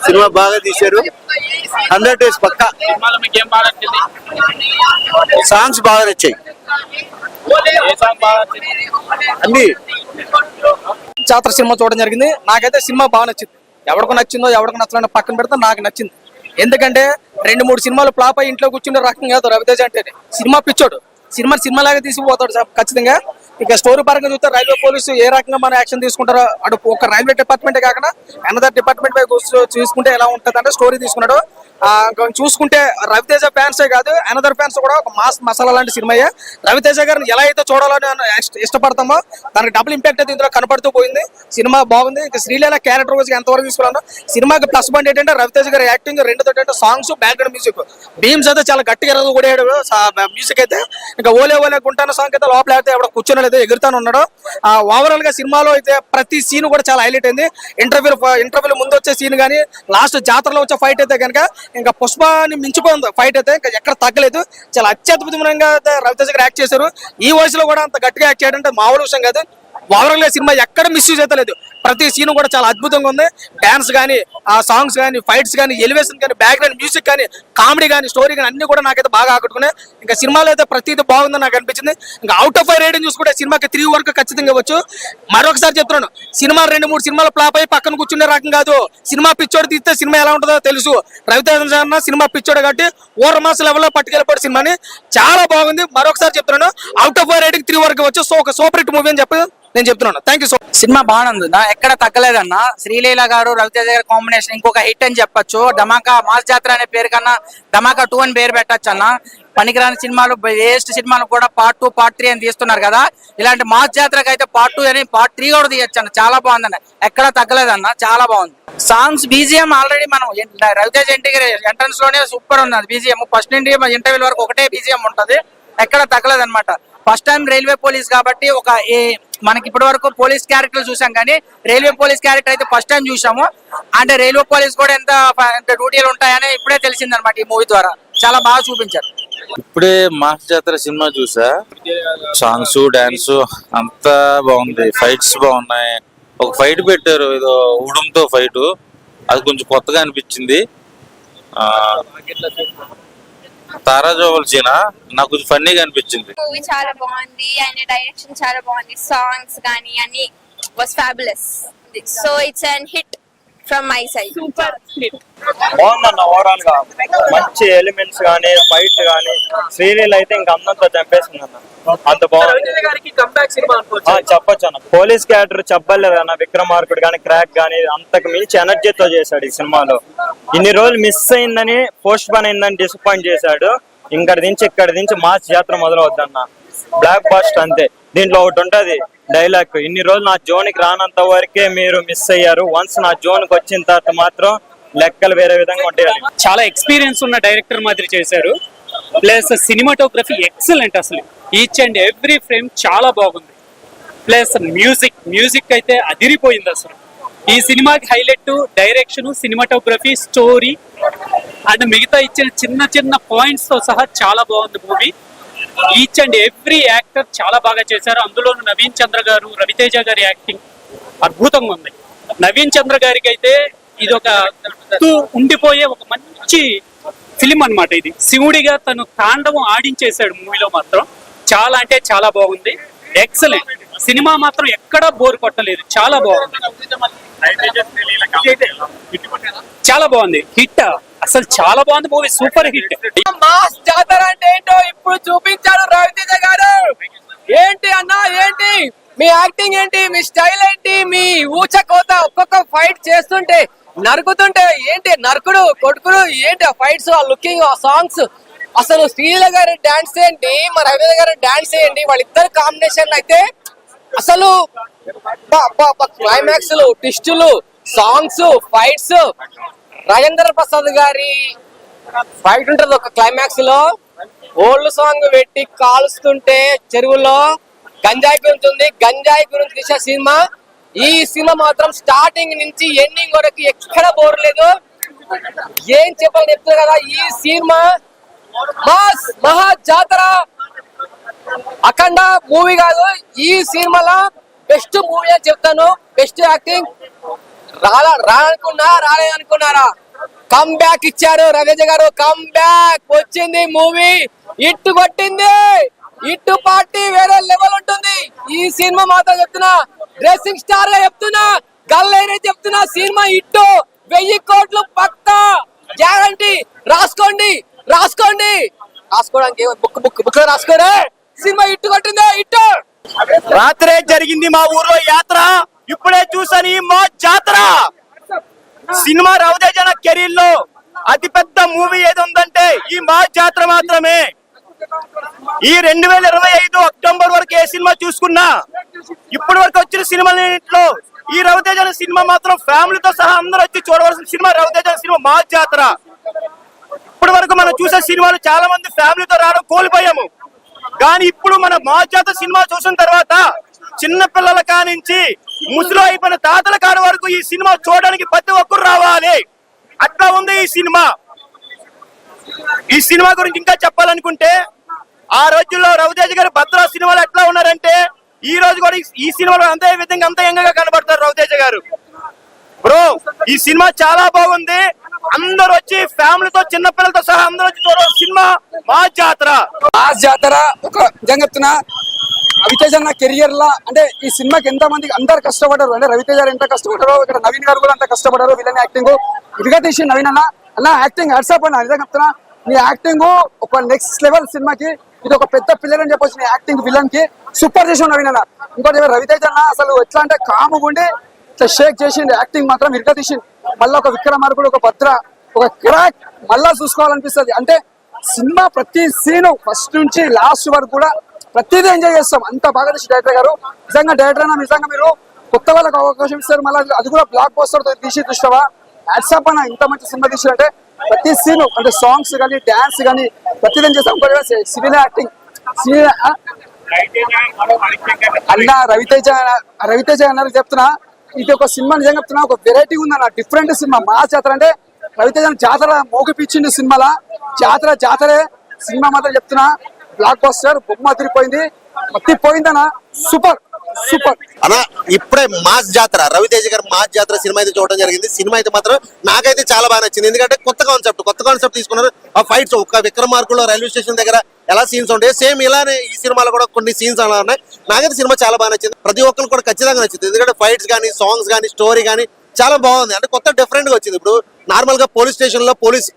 Cinema బాగా తీశారు. 100 days పక్కా. Songs బాగా నచ్చాయి అన్ని. జాతర సినిమా చూడడం జరిగింది. నాకైతే సినిమా బాగా నచ్చింది. ఎవరికి నచ్చిందో ఎవరికి నచ్చలేదో పక్కన పెడితే నాకు నచ్చింది. ఎందుకంటే 2-3 సినిమాలు ఫ్లాప్ అయ్యి ఇంట్లో కూర్చునే రకం కాదు రవితేజ అంటే. సినిమా పిచ్చోడు, సినిమాలాగా తీసుకుపోతాడు సార్ ఖచ్చితంగా. ఇక స్టోరీ పరంగా చూస్తే రైల్వే పోలీసు ఏ రకంగా మన యాక్షన్ తీసుకుంటారో అటు ఒక రైల్వే డిపార్ట్మెంటే కాకుండా అనదర్ డిపార్ట్మెంట్ పై చూసుకుంటే ఎలా ఉంటుంది అంటే స్టోరీ తీసుకున్నాడు. చూసుకుంటే రవితేజ ఫ్యాన్సే కాదు అనదర్ ఫ్యాన్స్ కూడా ఒక మాస్ మసాలా లాంటి సినిమాయే. రవితేజ గారిని ఎలా అయితే చూడాలని ఇష్టపడతామో దానికి డబుల్ ఇంపాక్ట్ అయితే ఇందులో కనపడుతూ పోయింది. సినిమా బాగుంది. ఇక శ్రీలీల క్యారెక్టర్ వచ్చి ఎంతవరకు తీసుకున్నాను. సినిమాకి ప్లస్ పాయింట్ ఏంటంటే రవితేజ గారి యాక్టింగ్, రెండోది సాంగ్స్, బ్యాక్గ్రౌండ్ మ్యూజిక్. భీమ్స్ అయితే చాలా గట్టిగా కూడాడు మ్యూజిక్ అయితే. ఇంకా ఓలే గుంటాన సాంగ్ అయితే లోపల అయితే ఎవడ కూర్చొని అయితే ఎగురుతాను ఉన్నాడు. ఓవరాల్ గా సినిమాలో అయితే ప్రతి సీన్ కూడా చాలా హైలైట్ అయింది. ఇంటర్వ్యూలు ముందు వచ్చే సీన్ కానీ లాస్ట్ జాతరలో వచ్చే ఫైట్ అయితే కనుక ఇంకా పుష్పాన్ని మించిపోయింది ఫైట్ అయితే. ఇంకా ఎక్కడ తగ్గలేదు. చాలా అత్యద్భుతంగా రవితేజ గారు యాక్ట్ చేశారు. ఈ వయసులో కూడా అంత గట్టిగా యాక్ట్ చేయడం అంటే మామూలు విషయం కాదు. ఓవరాల్ గా సినిమా ఎక్కడ మిస్యూజ్ అయితే లేదు. ప్రతి సీన్ కూడా చాలా అద్భుతంగా ఉంది. డాన్స్ కానీ, ఆ సాంగ్స్ కానీ, ఫైట్స్ కానీ, ఎలివేషన్ కానీ, బ్యాక్గ్రౌండ్ మ్యూజిక్ కానీ, కామెడీ కానీ, స్టోరీ కానీ అన్ని కూడా నాకైతే బాగా ఆకట్టుకున్నాయి. ఇంకా సినిమాలో అయితే ప్రతిదీ బాగుందని నాకు అనిపించింది. ఇంకా అవుట్ ఆఫ్ 5 రేటింగ్ చూసుకుంటే సినిమాకి 3 వరకు ఖచ్చితంగా ఇవ్వచ్చు. మరొకసారి చెప్తున్నాను, సినిమా 2-3 సినిమాలు ఫ్లాప్ అయ్యి పక్కన కూర్చునే రకం కాదు. సినిమా పిచ్చోడు తీస్తే సినిమా ఎలా ఉంటుందో తెలుసు. రవితేజ సినిమా పిచ్చోడు కాబట్టి ఓవర్ మాస్ లెవెల్లో పట్టుకెళ్ళిపోయి సినిమాని చాలా బాగుంది. మరొకసారి చెప్తున్నాను, అవుట్ ఆఫ్ 5 రేటింగ్ 3 వరకు ఇవ్వచ్చు. సో ఒక సూపర్ హిట్ మూవీ అని చెప్పి నేను చెప్తున్నాను. Thank you so much. Cinema బాగుంది, ఎక్కడ తగ్గలేదన్న. శ్రీలీల గారు రవితేజ గారి కాంబినేషన్ ఇంకొక హిట్ అని చెప్పొచ్చు. ధమాకా మాస్ జాతర అనే పేరు కన్నా ధమాకా 2 అని పేరు పెట్టచ్చు అన్న. పనికిరాని సినిమాలు, వేస్ట్ సినిమాలు కూడా పార్ట్ 2, పార్ట్ 3 అని తీస్తున్నారు కదా. ఇలాంటి మాస్ జాతరకి అయితే పార్ట్ 2 అని, పార్ట్ 3 కూడా తీయచ్చు అన్న. చాలా బాగుందన్న, ఎక్కడ తగ్గలేదన్న, చాలా బాగుంది. సాంగ్స్, బీజిఎం ఆల్రెడీ మనం రవితేజ ఎంట్రన్స్ లోనే సూపర్ ఉంది అది బీజిఎం. ఫస్ట్ నుండి ఇంటర్వ్యూ వరకు ఒకటే బీజిఎం ఉంటది, ఎక్కడ తగ్గలేదన్నమాట. ఫస్ట్ టైం రైల్వే పోలీస్ కాబట్టి మనకి ఇప్పటి వరకు పోలీస్ క్యారెక్టర్ చూసాం, కానీ రైల్వే పోలీస్ క్యారెక్టర్ అయితే ఫస్ట్ టైం చూసాము. అంటే రైల్వే పోలీస్ కూడా ఎంత డ్యూటీలు ఉంటాయని ఇప్పుడే తెలిసిందనమాట ఈ మూవీ ద్వారా. చాలా బాగా చూపించారు. ఇప్పుడే మాస్ జాతర సినిమా చూసా. సాంగ్స్, డాన్స్ అంతా బాగుంది. ఫైట్స్ బాగున్నాయి. ఒక ఫైట్ పెట్టారు, ఏదో ఉడుంతో ఫైట్, అది కొంచెం కొత్తగా అనిపించింది. తారా జోవల్ సీనా నాకు కొంచెం ఫన్నీగా అనిపించింది. మూవీ చాలా బాగుంది, ఆయన డైరెక్షన్ చాలా బాగుంది, సాంగ్స్ కానీ అన్ని was fabulous. So it's an hit from my side. Super hit. బాగుందన్న. ఓవరాల్ గా మంచి ఎలిమెంట్స్ గానీ, ఫైట్ గానీ, శ్రీలీల అయితే ఇంకా అందంతా చంపేసింది అన్న. అంత బాగుంది, చెప్పొచ్చు అన్న. పోలీస్ క్యారెక్టర్ చెప్పలేదు అన్న. విక్రమార్కుడు గానీ, క్రాక్ గానీ అంతకు మించి ఎనర్జీతో చేశాడు ఈ సినిమాలో. ఇన్ని రోజులు మిస్ అయిందని, పోస్ట్ పోన్ అయిందని డిసప్పాయింట్ చేశాడు. ఇక్కడ నుంచి మాస్ జాతర మొదలవుద్దన్న. బ్లాక్ బాస్ట్ అంతే. దీంట్లో ఒకటి ఉంటది డైలాగ్, ఇన్ని రోజులు నా జోన్కి రానంత వరకే మీరు మిస్ అయ్యారు, వన్స్ నా జోన్కి వచ్చిన తర్వాత మాత్రం లెక్కలు వేరే విధంగా ఉంటాయి. చాలా ఎక్స్పీరియన్స్ ఉన్న డైరెక్టర్ మాదిరి చేశారు. Plus cinematography excellent. అసలు ఈచ్ అండ్ ఎవ్రీ ఫ్రేమ్ చాలా బాగుంది. ప్లస్ మ్యూజిక్ అయితే అదిరిపోయింది. అసలు ఈ సినిమాకి highlight direction, cinematography, story and మిగతా ఇచ్చిన చిన్న పాయింట్స్ తో సహా చాలా బాగుంది movie. Each and every actor చాలా బాగా చేశారు. అందులోనూ నవీన్ చంద్ర గారు, రవితేజ గారి యాక్టింగ్ అద్భుతంగా ఉంది. నవీన్ చంద్ర గారికి అయితే ఇది ఒక ఉండిపోయే ఒక మంచి ఫిలిం అన్నమాట. ఇది శివుడిగా తను తాండవం ఆడించేశాడు మూవీలో. మాత్రం చాలా అంటే చాలా బాగుంది. Excellent cinema. మాత్రం ఎక్కడా బోర్ కొట్టలేదు, చాలా బాగుంది. చాలా బాగుంది, హిట్. అసలు చాలా బాగుంది మూవీ, సూపర్ హిట్. మాస్ జాతర అంటే ఏంటో ఇప్పుడు చూపించాడు రవితేజ గారు. ఏంటి అన్న, ఏంటి మీ యాక్టింగ్, ఏంటి మీ స్టైల్, ఏంటి మీ ఊచకోత, ఒక్కొక్క ఫైట్ చేస్తుంటే నరుకుతుంటే ఏంటి, నరుకుడు కొడుకుడు ఏంటి, ఆ ఫైట్స్, ఆ లుకింగ్, ఆ సాంగ్స్, అసలు శ్రీలీల గారి డాన్స్ ఏంటి, మా రవితేజ గారి డాన్స్ ఏంటి, వాళ్ళిద్దరు కాంబినేషన్ అయితే అసలు క్లైమాక్స్, ట్విస్టులు, సాంగ్స్, ఫైట్స్. రాజేంద్ర ప్రసాద్ గారి ఫైట్ ఉంటది ఒక క్లైమాక్స్ లో, ఓల్డ్ సాంగ్ పెట్టి కాలుస్తుంటే చెరువులో గంజాయి గురించి గంజాయి గురించి తీసే సినిమా. ఈ సినిమా మాత్రం స్టార్టింగ్ నుంచి ఎండింగ్ వరకు ఎక్కడ బోర్ లేదు. ఏం చెప్పాలని చెప్తున్నారు కదా, ఈ సినిమా మాస్ మహా జాతర అఖండ మూవీ కాదు, ఈ సినిమాలో బెస్ట్ మూవీ అని చెప్తాను. బెస్ట్ యాక్టింగ్ రాలేదనుకున్నారా? కమ్ బ్యాక్ ఇచ్చారు రవితేజ గారు. కమ్ బ్యాక్ వచ్చింది మూవీ, ఇట్టు కొట్టింది. ఇట్టు పార్టీ వేరే లెవెల్ ఉంటుంది. ఈ సినిమా మాత్రం చెప్తున్నా, డ్రెస్సింగ్ స్టార్ గా చెప్తున్నా, గల్లైనా చెప్తున్నా, సినిమా ఇట్టు 1000 కోట్లు పక్కా గ్యారంటీ. రాసుకోండి రాసుకోవడానికి బుక్ రాసుకోరే. సినిమా ఇట్టు కొట్టిందే, ఇట్టు. రాత్రే జరిగింది మా ఊర్లో యాత్ర, ఇప్పుడే చూసాను ఈ మా జాతర. సినిమా రవితేజ కెరీర్ లో అతి పెద్ద మూవీ ఏది ఉందంటే ఈ మా జాతర మాత్రమే. ఈ 2025 అక్టోబర్ వరకు ఏ సినిమా చూసుకున్నా, ఇప్పటి వరకు వచ్చిన సినిమాలో ఈ రవితేజ సినిమా మాత్రం ఫ్యామిలీతో సహా అందరూ వచ్చి చూడవలసిన సినిమా రవితేజ సినిమా మా జాతర. ఇప్పటి వరకు మనం చూసే సినిమాలు చాలా మంది ఫ్యామిలీతో రావడం కోల్పోయాము, కానీ ఇప్పుడు మన మా జాతర సినిమా చూసిన తర్వాత చిన్న పిల్లల కానించి ముసలి అయిపోయిన తాతల కాని వరకు ఈ సినిమా చూడడానికి ప్రతి ఒక్కరు రావాలి. అట్లా ఉంది ఈ సినిమా. ఈ సినిమా గురించి ఇంకా చెప్పాలనుకుంటే, ఆ రోజుల్లో రవితేజ గారు భద్రా సినిమాలు ఎట్లా ఉన్నారంటే ఈ రోజు కూడా ఈ సినిమాలో అంతే విధంగా అంత యంగగా కనబడతారు రవితేజ గారు. బ్రో ఈ సినిమా చాలా బాగుంది. అందరూ వచ్చి ఫ్యామిలీతో చిన్న పిల్లలతో సహా అందరూ వచ్చి చూడాలి సినిమా మా జాతర. ఒక నిజంగా చెప్తున్నా, రవితేజ అన్న కెరియర్ లా అంటే ఈ సినిమాకి ఎంత మంది అందరు కష్టపడ్డారు. అంటే రవితేజ గారు ఎంత కష్టపడ్డారో, ఇక్కడ నవీన్ గారు కూడా అంత కష్టపడ్డారు. విలన్ యాక్టింగ్ ఇదిగా తీసి నవీన్ అన్న యాక్టింగ్ హెడ్సప్ అన్న. నిజంగా చెప్తున్నా, నీ యాక్టింగ్ ఒక నెక్స్ట్ లెవెల్. సినిమాకి ఇది ఒక పెద్ద పిల్లర్ అని చెప్పొచ్చు. నీ యాక్టింగ్ విలన్ కి సూపర్ చేసి నవీన్ అన్న. ఇంకోటి రవితేజ అన్న అసలు ఎట్లా అంటే కాముగుండి ఇట్లా షేక్ చేసింది. యాక్టింగ్ మాత్రం ఇరుగా తీసింది. మళ్ళీ ఒక విక్రమార్కుడు, ఒక భద్ర, ఒక క్రాక్ మళ్ళా చూసుకోవాలనిపిస్తుంది. అంటే సినిమా ప్రతి సీను ఫస్ట్ నుంచి లాస్ట్ వరకు కూడా ప్రతిదీ ఎంజాయ్ చేస్తాం. అంత బాగా తీసి డైరెక్టర్ గారు. నిజంగా డైరెక్టర్ అన్న నిజంగా మీరు కొత్త వాళ్ళకి అవకాశం ఇస్తారు, మళ్ళీ అది కూడా బ్లాక్ బస్టర్ తీసి చూస్తావా. హ్యాట్సాప్ అన్న, ఇంత మంచి సినిమా తీసినట్టే ప్రతి సీను అంటే సాంగ్స్ కానీ డాన్స్ కానీ ప్రతిదీ చేస్తాం. సివిల్ యాక్టింగ్ అన్న రవితేజ అన్నారు చెప్తున్నా. ఇది ఒక సినిమా నిజంగా చెప్తున్నా, ఒక వెరైటీ ఉంది అన్న, డిఫరెంట్ సినిమా. మా జాతర అంటే రవితేజ జాతర మోగిపిచ్చింది సినిమాలా. జాతరే సినిమా మాత్రం చెప్తున్నా, బ్లాక్ బస్టర్ బొమ్మ తిరిగిపోయింది, మత్తిపోయిందన్న. సూపర్ అన్న. ఇప్పుడే మాస్ జాతర రవితేజ గారు మాస్ జాతర సినిమా అయితే చూడడం జరిగింది. సినిమా అయితే మాత్రం నాకైతే చాలా బాగా నచ్చింది. ఎందుకంటే కొత్త కాన్సెప్ట్ తీసుకున్నారు. ఆ ఫైట్స్ ఒక విక్రమార్కులో రైల్వే స్టేషన్ దగ్గర ఎలా సీన్స్ ఉంటాయి, సేమ్ ఇలానే ఈ సినిమాలో కూడా కొన్ని సీన్స్ అలా ఉన్నాయి. నాకైతే సినిమా చాలా బాగా నచ్చింది. ప్రతి ఒక్కరు కూడా ఖచ్చితంగా నచ్చింది. ఎందుకంటే ఫైట్స్ కానీ, సాంగ్స్ కానీ, స్టోరీ కానీ చాలా బాగుంది. అంటే కొత్త డిఫరెంట్ గా వచ్చింది. ఇప్పుడు నార్మల్ గా పోలీస్ స్టేషన్ లో పోలీస్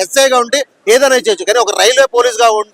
ఎస్ఐ గా ఉంటే ఏదైనా చేయొచ్చు, కానీ ఒక రైల్వే పోలీస్ గా ఉంటూ